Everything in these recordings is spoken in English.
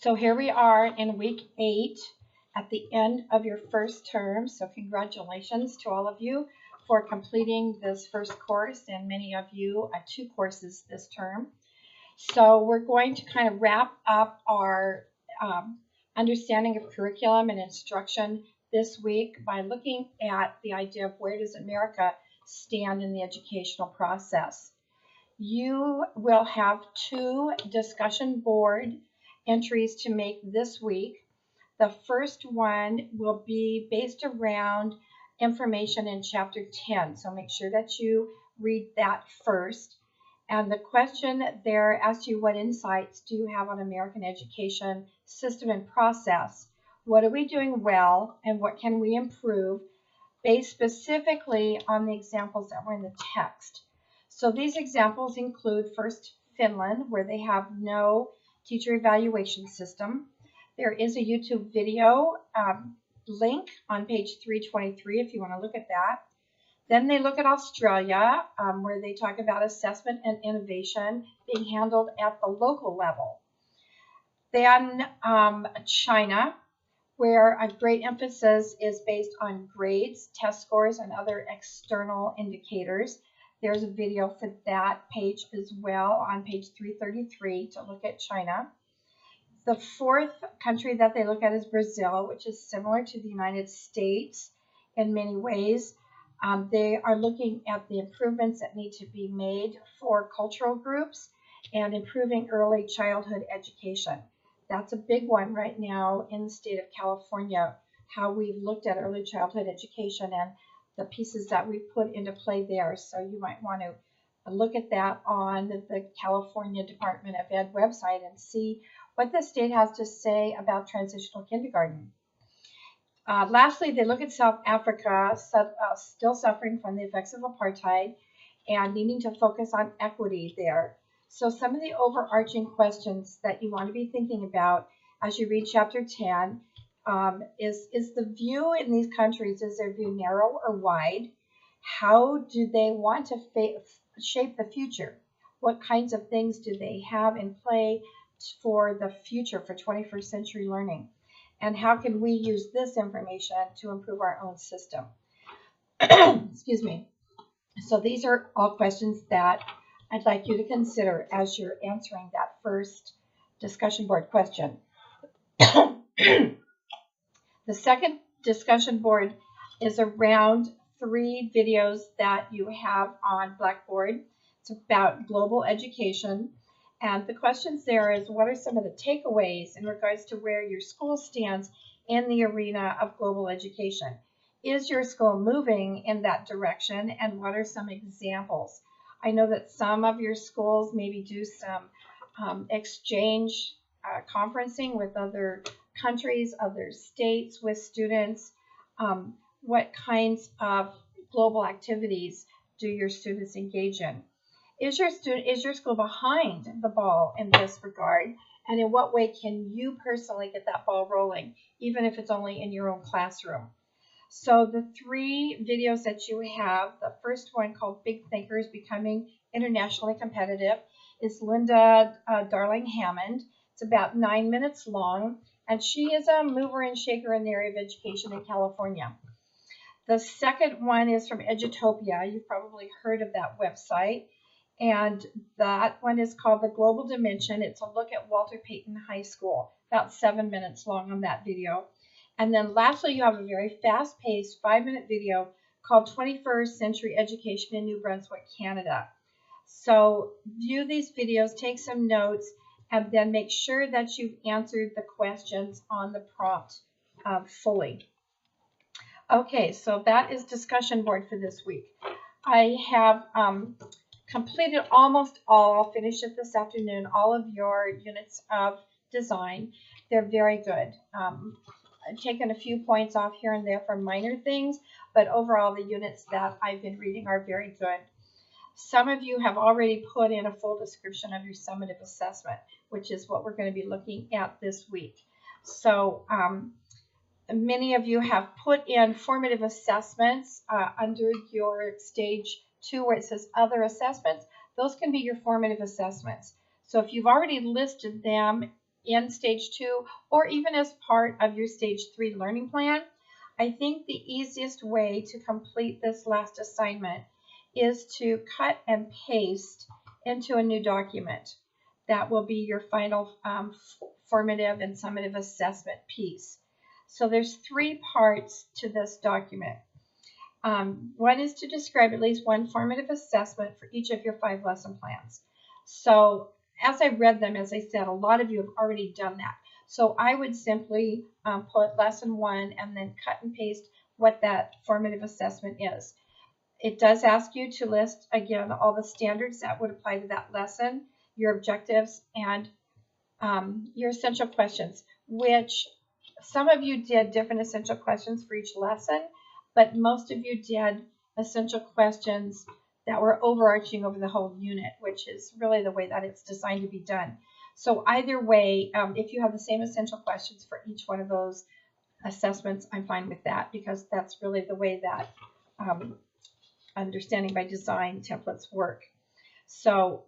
So here we are in week 8 at the end of your first term. So congratulations to all of you for completing this first course, and many of you 2 courses this term. So we're going to kind of wrap up our understanding of curriculum and instruction this week by looking at the idea of where does America stand in the educational process. You will have 2 discussion board entries to make this week. The first one will be based around information in chapter 10, so make sure that you read that first. And the question there asks you, what insights do you have on American education system and process? What are we doing well, and what can we improve, based specifically on the examples that were in the text. So these examples include first Finland, where they have no teacher evaluation system. There is a YouTube video link on page 323 if you want to look at that. Then they look at Australia, where they talk about assessment and innovation being handled at the local level. Then China, where a great emphasis is based on grades, test scores, and other external indicators. There's a video for that page as well on page 333 to look at China. The fourth country that they look at is Brazil, which is similar to the United States in many ways. They are looking at the improvements that need to be made for cultural groups and improving early childhood education. That's a big one right now in the state of California, how we've looked at early childhood education and the pieces that we've put into play there. So you might want to look at that on the California Department of Ed website and see what the state has to say about transitional kindergarten. Lastly, they look at South Africa, still suffering from the effects of apartheid and needing to focus on equity there. So some of the overarching questions that you want to be thinking about as you read chapter 10 is the view in these countries, is their view narrow or wide? How do they want to shape the future? What kinds of things do they have in play for the future, for 21st century learning? And how can we use this information to improve our own system? Excuse me. So these are all questions that I'd like you to consider as you're answering that first discussion board question. The second discussion board is around 3 videos that you have on Blackboard. It's about global education. And the questions there is, what are some of the takeaways in regards to where your school stands in the arena of global education? Is your school moving in that direction, and what are some examples? I know that some of your schools maybe do some exchange conferencing with other countries, other states with students. What kinds of global activities do your students engage in? Is your school behind the ball in this regard? And in what way can you personally get that ball rolling, even if it's only in your own classroom? So the 3 videos that you have, the first one called Big Thinkers Becoming Internationally Competitive is Linda Darling-Hammond. It's about 9 minutes long, and she is a mover and shaker in the area of education in California. The second one is from Edutopia. You've probably heard of that website. And that one is called The Global Dimension. It's a look at Walter Payton High School, about 7 minutes long on that video. And then lastly, you have a very fast-paced 5-minute video called 21st Century Education in New Brunswick, Canada. So view these videos, take some notes, and then make sure that you've answered the questions on the prompt fully. Okay, so that is discussion board for this week. I have completed almost all, finished it this afternoon, all of your units of design. They're very good. I've taken a few points off here and there for minor things, but overall the units that I've been reading are very good. Some of you have already put in a full description of your summative assessment, which is what we're going to be looking at this week. So many of you have put in formative assessments under your stage 2 where it says other assessments. Those can be your formative assessments. So if you've already listed them in stage 2 or even as part of your stage 3 learning plan. I think the easiest way to complete this last assignment is to cut and paste into a new document. That will be your final formative and summative assessment piece. So there's 3 parts to this document. One is to describe at least one formative assessment for each of your 5 lesson plans. So as I read them, as I said, a lot of you have already done that. So I would simply put lesson 1 and then cut and paste what that formative assessment is. It does ask you to list, again, all the standards that would apply to that lesson, your objectives, and your essential questions, which some of you did different essential questions for each lesson, but most of you did essential questions that were overarching over the whole unit, which is really the way that it's designed to be done. So either way, if you have the same essential questions for each one of those assessments, I'm fine with that, because that's really the way that understanding by design templates work. So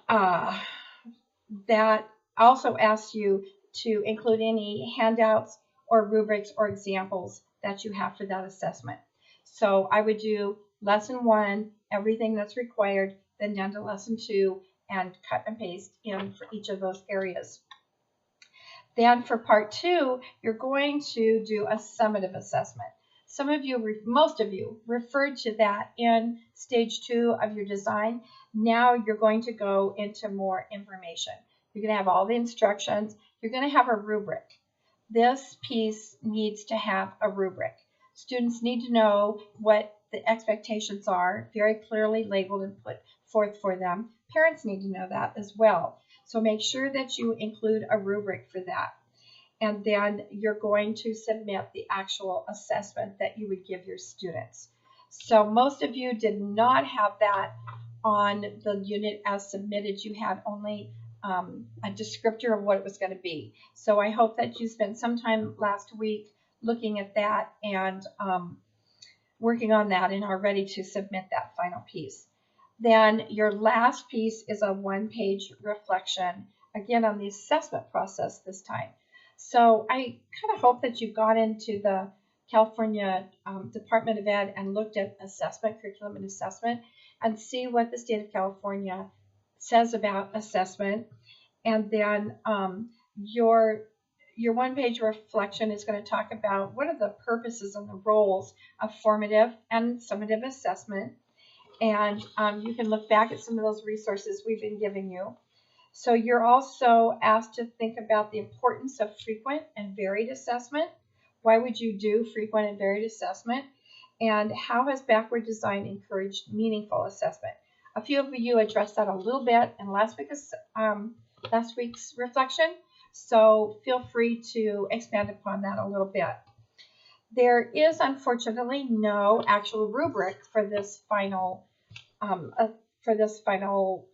that also asks you to include any handouts or rubrics or examples that you have for that assessment. So I would do lesson 1, everything that's required, then down to lesson 2, and cut and paste in for each of those areas. Then for part 2, you're going to do a summative assessment. Some of you, most of you, referred to that in stage 2 of your design. Now you're going to go into more information. You're going to have all the instructions. You're going to have a rubric. This piece needs to have a rubric. Students need to know what the expectations are, very clearly labeled and put forth for them. Parents need to know that as well. So make sure that you include a rubric for that. And then you're going to submit the actual assessment that you would give your students. So most of you did not have that on the unit as submitted. You had only a descriptor of what it was going to be. So I hope that you spent some time last week looking at that and working on that and are ready to submit that final piece. Then your last piece is a 1-page reflection, again on the assessment process this time. So I kind of hope that you got into the California Department of Ed and looked at assessment, curriculum and assessment, and see what the state of California says about assessment. And then your 1-page reflection is going to talk about what are the purposes and the roles of formative and summative assessment. And you can look back at some of those resources we've been giving you. So you're also asked to think about the importance of frequent and varied assessment. Why would you do frequent and varied assessment? And how has backward design encouraged meaningful assessment? A few of you addressed that a little bit in last week's reflection, so feel free to expand upon that a little bit. There is unfortunately no actual rubric for this final for this final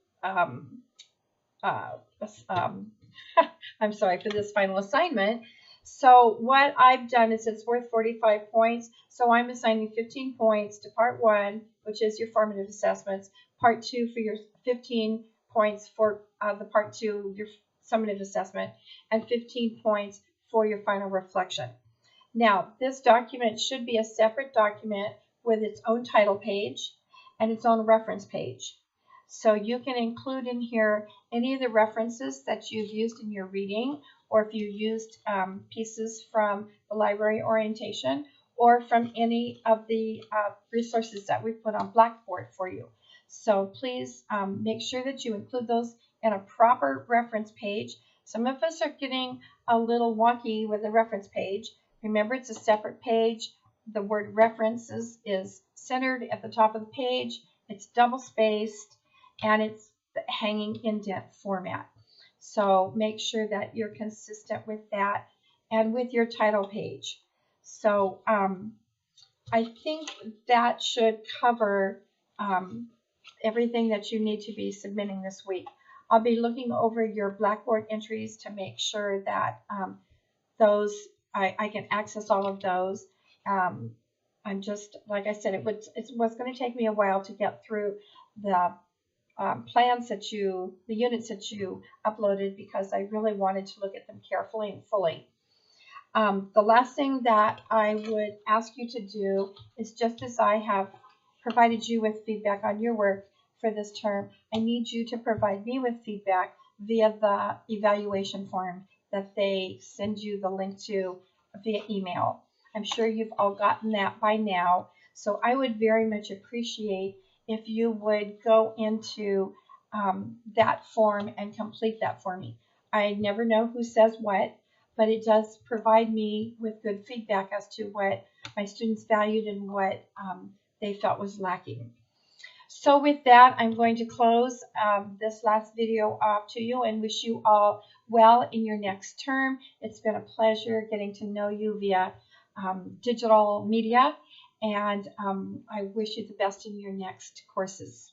assignment. So what I've done is it's worth 45 points. So I'm assigning 15 points to part 1, which is your formative assessments, part 2 for your 15 points for the part 2, your summative assessment, and 15 points for your final reflection. Now, this document should be a separate document with its own title page and its own reference page. So you can include in here any of the references that you've used in your reading, or if you used pieces from the library orientation, or from any of the resources that we've put on Blackboard for you. So please make sure that you include those in a proper reference page. Some of us are getting a little wonky with the reference page. Remember, it's a separate page. The word references is centered at the top of the page. It's double spaced, and it's hanging indent format. So make sure that you're consistent with that and with your title page. So I think that should cover everything that you need to be submitting this week. I'll be looking over your Blackboard entries to make sure that I can access all of those. I'm just, like I said, it was going to take me a while to get through the plans that the units that you uploaded, because I really wanted to look at them carefully and fully. The last thing that I would ask you to do is, just as I have provided you with feedback on your work for this term, I need you to provide me with feedback via the evaluation form that they send you the link to via email. I'm sure you've all gotten that by now, so I would very much appreciate if you would go into that form and complete that for me. I never know who says what, but it does provide me with good feedback as to what my students valued and what they felt was lacking. So with that, I'm going to close this last video off to you and wish you all well in your next term. It's been a pleasure getting to know you via digital media, and I wish you the best in your next courses.